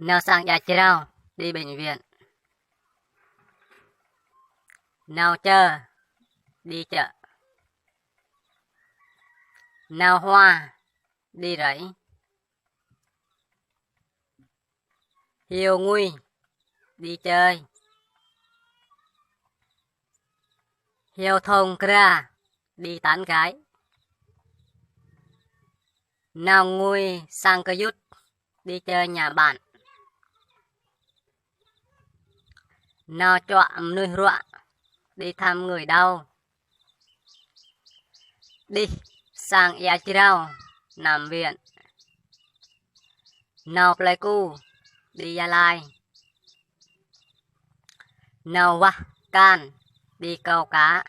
Nào sang nhà trao đi bệnh viện. Nào chờ đi chợ. Nào hoa đi rẫy. Hiều nguy đi chơi. Hiều thông ra đi tán gái. Nào nguy sang cơ dút đi chơi nhà bạn. Nào chọm nuôi ruộng đi thăm người đau. Đi sang Ia Chirao nằm viện. Nào Pleiku đi Gia Lai. Nào Wa Can đi câu cá.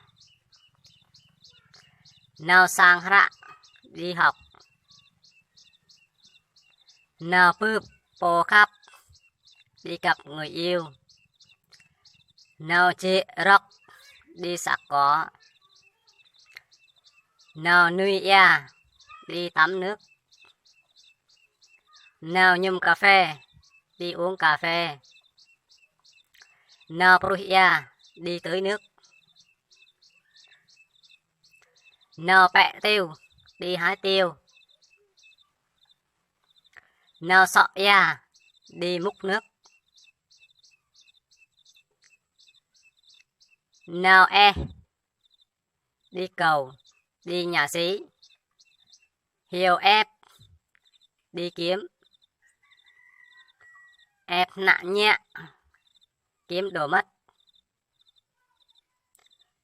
Nào sang Hra đi học. Nào Pướp Pô Khắp đi gặp người yêu. Nào chị Rock đi sạc cỏ. Nào Nuôi Ia đi tắm nước. Nào Nhum Cà Phê đi uống cà phê. Nào Pruhia đi tưới nước. Nào Pẹ Tiêu đi hái tiêu. Nào Sọ Ia đi múc nước. Nào đi cầu, đi nhà xí. Hiều ép đi kiếm. Ép nạn nhẹ kiếm đồ mất.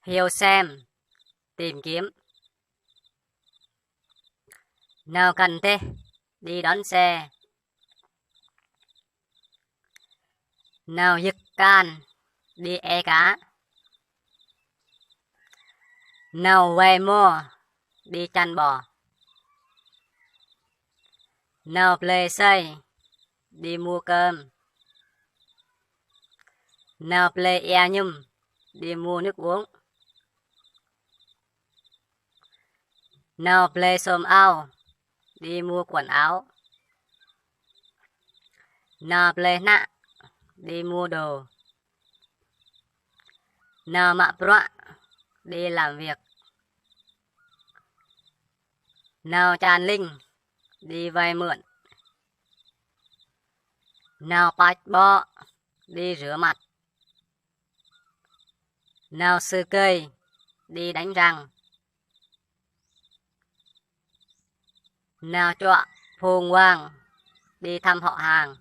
Hiều xem tìm kiếm. Nào cần tê đi đón xe. Nào Dực Can đi cá. Nào về mua đi chăn bò. Nào Plê Xây đi mua cơm. Nào Plê Ea Nhum đi mua nước uống. Nào Plê Sôm Ao đi mua quần áo. Nào Plê Nạ đi mua đồ. Nào Mạ Proa đi làm việc. Nào Tràn Linh đi vay mượn. Nào Bạch Bọ đi rửa mặt. Nào Sư Cây đi đánh răng. Nào Chọa Phùng Hoàng đi thăm họ hàng.